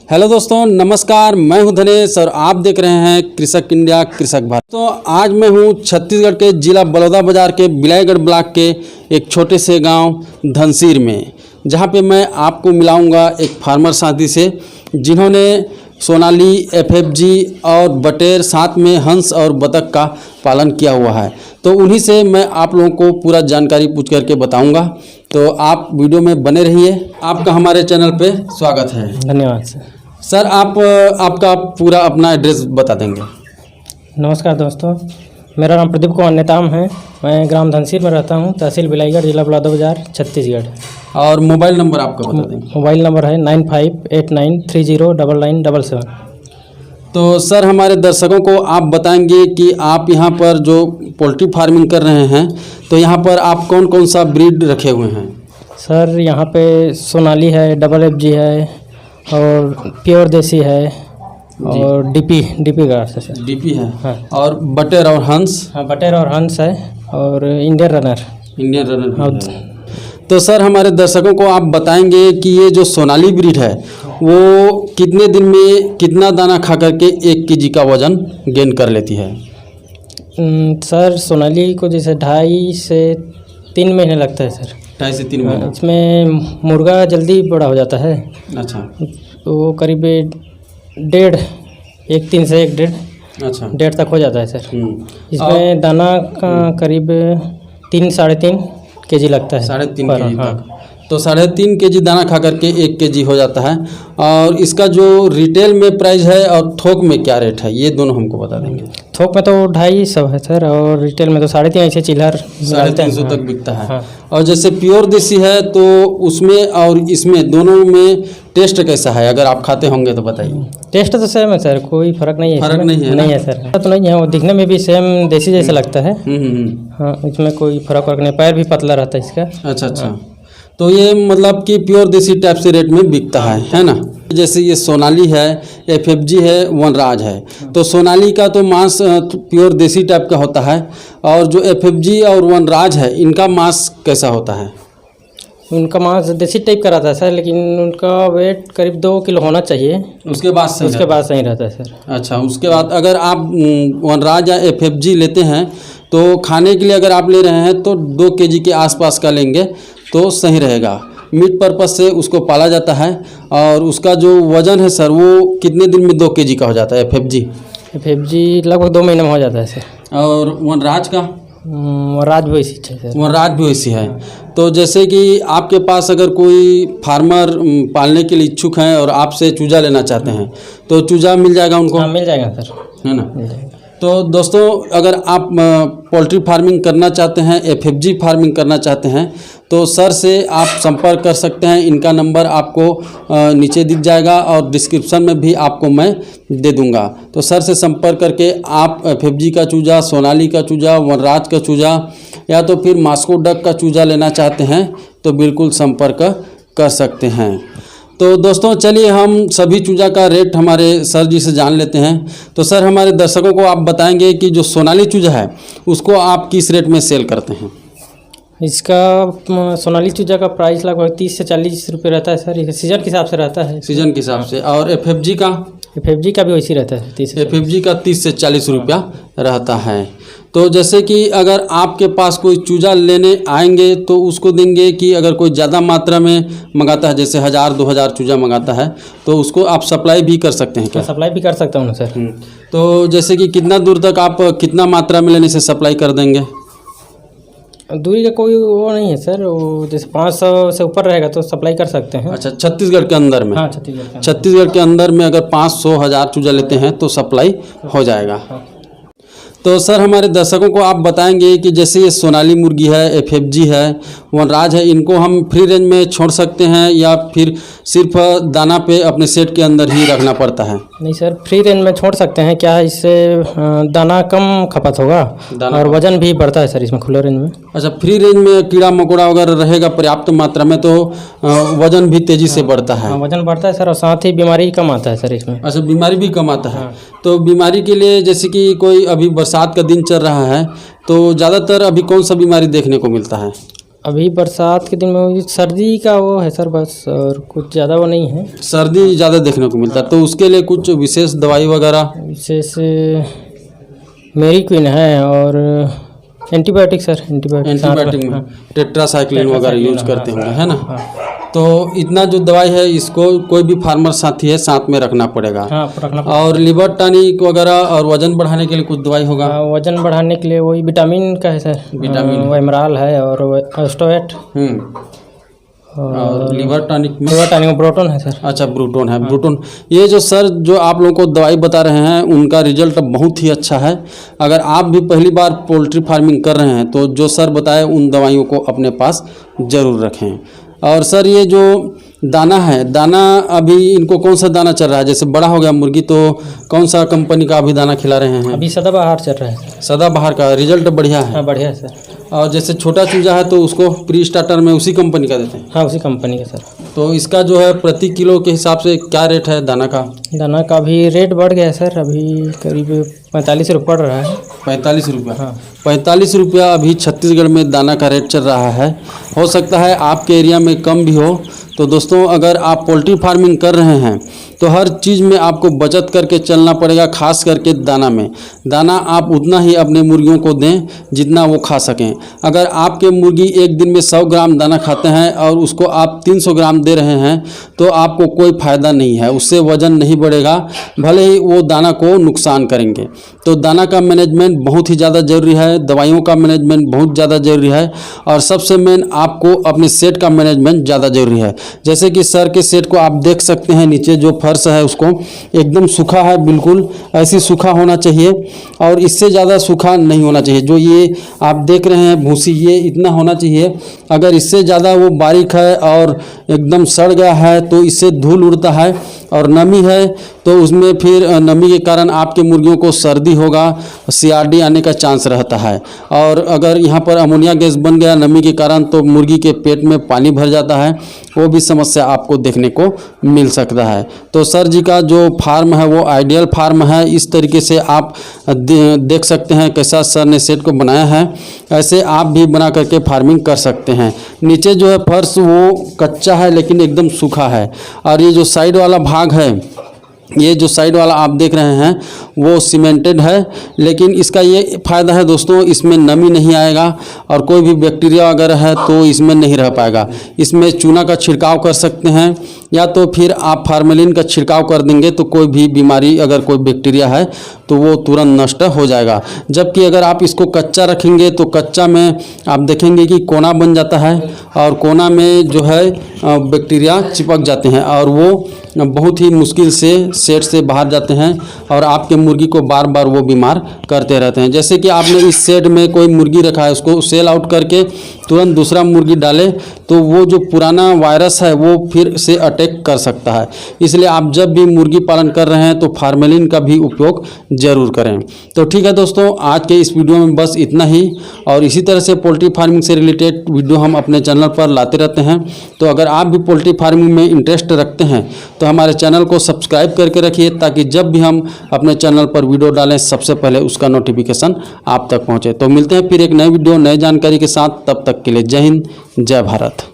Hello दोस्तों, नमस्कार। मैं हूं धनेश और आप देख रहे हैं कृषक इंडिया कृषक भारत। तो आज मैं हूं छत्तीसगढ़ के जिला बलौदाबाजार के बिलाईगढ़ ब्लॉक के एक छोटे से गांव धनसीर में, जहां पे मैं आपको मिलाऊंगा एक फार्मर साथी से जिन्होंने सोनाली, एफएफजी और बटेर, साथ में हंस और बतख का पालन किया हुआ है। तो उन्हीं से मैं आप लोगों को पूरा जानकारी पूछ करके बताऊंगा। तो आप वीडियो में बने रहिए। आपका हमारे चैनल पे स्वागत है। धन्यवाद सर, आप आपका पूरा अपना एड्रेस बता देंगे। नमस्कार दोस्तों, मेरा नाम प्रदीप कुमार नेताम है। मैं ग्राम धनसीर में रहता हूँ, तहसील बिलाईगढ़, जिला बलौदाबाजार, छत्तीसगढ़। और मोबाइल नंबर आपका बता देंगे। मोबाइल नंबर है 9589309977। तो सर, हमारे दर्शकों को आप बताएंगे कि आप यहाँ पर जो पोल्ट्री फार्मिंग कर रहे हैं, तो यहाँ पर आप कौन कौन सा ब्रीड रखे हुए हैं? सर, यहाँ पे सोनाली है, डबल एफजी है और प्योर देसी है और डीपी का सर डीपी है। हाँ। और बटेर और हंस? हाँ, बटेर और हंस है और इंडियन रनर भी है। तो सर, हमारे दर्शकों को आप बताएंगे कि ये जो सोनाली ब्रीड है वो कितने दिन में कितना दाना खा करके 1 केजी का वजन गेन कर लेती है? सर, सोनाली को जैसे 2.5 से 3 महीने लगता है सर। 2.5 से 3 महीने। इसमें मुर्गा जल्दी बड़ा हो जाता है। अच्छा। तो करीब 1.5 से 1.5 तक हो जाता है सर। इसमें दाना का करीब 3-3.5 केजी लगता है। 3.5 केजी हाँ। तक। तो 3.5 केजी दाना खा करके 1 केजी हो जाता है। और इसका जो रिटेल में प्राइस है और थोक में क्या रेट है, ये दोनों हमको बता देंगे। थोक में तो 250 है सर, और रिटेल में तो 3.5 ऐसे चिल्लर 350 तक बिकता है। हाँ। और जैसे प्योर देसी है तो उसमें और इसमें दोनों में टेस्ट कैसा है, अगर आप खाते होंगे तो बताइए। टेस्ट तो सेम है सर, कोई फर्क नहीं है। फर्क नहीं है? नहीं है सर, तो नहीं है। वो दिखने में भी सेम देसी जैसा लगता है। हाँ, इसमें कोई फर्क नहीं। पैर भी पतला रहता है इसका। अच्छा। तो ये मतलब कि प्योर देसी टाइप से रेट में बिकता है ना? जैसे ये सोनाली है, एफएफजी है, वनराज है। तो सोनाली का तो मांस प्योर देसी टाइप का होता है, और जो एफएफजी और वनराज है इनका मांस कैसा होता है? उनका मांस देसी टाइप का रहता है सर, लेकिन उनका वेट करीब 2 किलो होना चाहिए। उसके बाद सही रहता है सर। अच्छा, उसके बाद अगर आप वनराज या एफएफजी लेते हैं तो खाने के लिए अगर आप ले रहे हैं तो 2 केजी के आसपास का लेंगे तो सही रहेगा। मीट पर्पस से उसको पाला जाता है। और उसका जो वज़न है सर, वो कितने दिन में 2 केजी का हो जाता है? एफएफजी लगभग 2 महीने में हो जाता है सर। और वनराज का? वनराज भी वैसी है सर। वनराज भी वैसी है। तो जैसे कि आपके पास अगर कोई फार्मर पालने के लिए इच्छुक हैं और आपसे चूजा लेना चाहते हैं तो चूजा मिल जाएगा उनको? हाँ, मिल जाएगा सर, है ना? मिल जाएगा। तो दोस्तों, अगर आप पोल्ट्री फार्मिंग करना चाहते हैं, एफएफजी फार्मिंग करना चाहते हैं, तो सर से आप संपर्क कर सकते हैं। इनका नंबर आपको नीचे दिख जाएगा और डिस्क्रिप्शन में भी आपको मैं दे दूंगा। तो सर से संपर्क करके आप एफएफजी का चूजा, सोनाली का चूजा, वनराज का चूजा या तो फिर मास्को डक का चूजा लेना चाहते हैं तो बिल्कुल संपर्क कर सकते हैं। तो दोस्तों, चलिए हम सभी चूजा का रेट हमारे सर जी से जान लेते हैं। तो सर, हमारे दर्शकों को आप बताएंगे कि जो सोनाली चूजा है उसको आप किस रेट में सेल करते हैं? इसका सोनाली चूजा का प्राइस लगभग 30 से 40 रुपये रहता है सर। सीजन के हिसाब से रहता है। सीजन के हिसाब से। और एफएफजी का? एफएफजी का भी वैसी रहता है, 30 से 40। एफएफजी का 30 से 40 रुपया रहता है। तो जैसे कि अगर आपके पास कोई चूजा लेने आएंगे तो उसको देंगे कि अगर कोई ज़्यादा मात्रा में मंगाता है, जैसे 1000-2000 चूजा मंगाता है, तो उसको आप सप्लाई भी कर सकते हैं क्या? सप्लाई भी कर सकता हूँ सर। तो जैसे कि कितना दूर तक आप कितना मात्रा में लेने से सप्लाई कर देंगे? दूरी का कोई वो नहीं है सर। वो जैसे 500 से ऊपर रहेगा तो सप्लाई कर सकते हैं। अच्छा, छत्तीसगढ़ के अंदर में? हाँ, छत्तीसगढ़ के अंदर में अगर 500-1000 चूजा लेते हैं तो सप्लाई हो जाएगा। तो सर, हमारे दर्शकों को आप बताएंगे कि जैसे ये सोनाली मुर्गी है, एफएफजी है, वनराज है, इनको हम फ्री रेंज में छोड़ सकते हैं या फिर सिर्फ दाना पे अपने सेट के अंदर ही रखना पड़ता है? नहीं सर, फ्री रेंज में छोड़ सकते हैं। क्या इससे दाना कम खपत होगा और वजन भी बढ़ता है सर इसमें, खुले रेंज में। अच्छा, फ्री रेंज में कीड़ा मकोड़ा वगैरह रहेगा पर्याप्त मात्रा में तो वजन भी तेज़ी से बढ़ता है। वजन बढ़ता है सर, और साथ ही बीमारी कम आता है सर इसमें। अच्छा, बीमारी भी कम आता है। तो बीमारी के लिए जैसे कि कोई अभी बरसात का दिन चल रहा है तो ज़्यादातर अभी कौन सा बीमारी देखने को मिलता है? अभी बरसात के दिन में वही सर्दी का वो है सर बस, और कुछ ज़्यादा वो नहीं है। सर्दी ज़्यादा देखने को मिलता है, तो उसके लिए कुछ विशेष दवाई वगैरह? विशेष मेरी क्वीन है और एंटीबायोटिक सर, एंटीबायोटिक में टेट्रासाइक्लिन वगैरह यूज करते होंगे, है ना? तो इतना जो दवाई है इसको कोई भी फार्मर साथी है साथ में रखना पड़ेगा। हाँ, रखना। और लिवर टॉनिक वगैरह और वजन बढ़ाने के लिए कुछ दवाई होगा? वजन बढ़ाने के लिए वही विटामिन का है सर, विटामिन वेमराल है और ऑस्टोवेट। और लिवर टॉनिक में ब्रोटोन है सर। अच्छा, ब्रूटोन है। ब्रूटोन, ये जो सर जो आप लोगों को दवाई बता रहे हैं उनका रिजल्ट बहुत ही अच्छा है। अगर आप भी पहली बार पोल्ट्री फार्मिंग कर रहे हैं तो जो सर बताए उन दवाइयों को अपने पास ज़रूर रखें। और सर ये जो दाना है, दाना अभी इनको कौन सा दाना चल रहा है? जैसे बड़ा हो गया मुर्गी तो कौन सा कंपनी का अभी दाना खिला रहे हैं? अभी सदाबहार चल रहा है। सदाबहार का रिजल्ट बढ़िया है? हाँ, बढ़िया है सर। और जैसे छोटा चूजा है तो उसको प्री स्टार्टर में उसी कंपनी का देते हैं? हाँ, उसी कंपनी का सर। तो इसका जो है प्रति किलो के हिसाब से क्या रेट है दाना का? दाना का भी रेट बढ़ गया है सर, अभी करीब 45 रुपये पड़ रहा है। 45 रुपया? हाँ, 45 रुपया अभी छत्तीसगढ़ में दाना का रेट चल रहा है। हो सकता है आपके एरिया में कम भी हो। तो दोस्तों, अगर आप पोल्ट्री फार्मिंग कर रहे हैं तो हर चीज़ में आपको बचत करके चलना पड़ेगा, खास करके दाना में। दाना आप उतना ही अपने मुर्गियों को दें जितना वो खा सकें। अगर आपके मुर्गी एक दिन में 100 ग्राम दाना खाते हैं और उसको आप 300 ग्राम दे रहे हैं तो आपको कोई फ़ायदा नहीं है, उससे वज़न नहीं बढ़ेगा, भले ही वो दाना को नुकसान करेंगे। तो दाना का मैनेजमेंट बहुत ही ज़्यादा ज़रूरी है, दवाइयों का मैनेजमेंट बहुत ज़्यादा ज़रूरी है, और सबसे मेन आपको अपने सेट का मैनेजमेंट ज़्यादा ज़रूरी है। जैसे कि सर के सेट को आप देख सकते हैं, नीचे जो फर्श है उसको एकदम सूखा है, बिल्कुल ऐसी सूखा होना चाहिए और इससे ज़्यादा सूखा नहीं होना चाहिए। जो ये आप देख रहे हैं भूसी, ये इतना होना चाहिए। अगर इससे ज़्यादा वो बारीक है और एकदम सड़ गया है तो इससे धूल उड़ता है, और नमी है तो उसमें फिर नमी के कारण आपके मुर्गियों को सर्दी होगा, CRD आने का चांस रहता है। और अगर यहाँ पर अमोनिया गैस बन गया नमी के कारण तो मुर्गी के पेट में पानी भर जाता है, वो भी समस्या आपको देखने को मिल सकता है। तो सर जी का जो फार्म है वो आइडियल फार्म है। इस तरीके से आप देख सकते हैं कैसा सर ने सेट को बनाया है, ऐसे आप भी बना करके फार्मिंग कर सकते हैं। नीचे जो है फर्श वो कच्चा है लेकिन एकदम सूखा है, और ये जो साइड वाला भाग है, ये जो साइड वाला आप देख रहे हैं वो सीमेंटेड है। लेकिन इसका ये फ़ायदा है दोस्तों, इसमें नमी नहीं आएगा और कोई भी बैक्टीरिया वगैरह है तो इसमें नहीं रह पाएगा। इसमें चूना का छिड़काव कर सकते हैं या तो फिर आप फार्मेलिन का छिड़काव कर देंगे तो कोई भी बीमारी, अगर कोई बैक्टीरिया है तो वो तुरंत नष्ट हो जाएगा। जबकि अगर आप इसको कच्चा रखेंगे तो कच्चा में आप देखेंगे कि कोना बन जाता है और कोना में जो है बैक्टीरिया चिपक जाते हैं और वो बहुत ही मुश्किल से सेट से बाहर जाते हैं और आपके मुर्गी को बार बार वो बीमार करते रहते हैं। जैसे कि आपने इस सेट में कोई मुर्गी रखा है, उसको सेल आउट करके तुरंत दूसरा मुर्गी डाले तो वो जो पुराना वायरस है वो फिर से अटैक कर सकता है। इसलिए आप जब भी मुर्गी पालन कर रहे हैं तो फार्मेलिन का भी उपयोग ज़रूर करें। तो ठीक है दोस्तों, आज के इस वीडियो में बस इतना ही, और इसी तरह से पोल्ट्री फार्मिंग से रिलेटेड वीडियो हम अपने चैनल पर लाते रहते हैं। तो अगर आप भी पोल्ट्री फार्मिंग में इंटरेस्ट रखते हैं तो हमारे चैनल को सब्सक्राइब करके रखिए, ताकि जब भी हम अपने चैनल पर वीडियो डालें सबसे पहले उसका नोटिफिकेशन आप तक पहुंचे। तो मिलते हैं फिर एक नई वीडियो नई जानकारी के साथ, तब तक के लिए जय हिंद, जय भारत।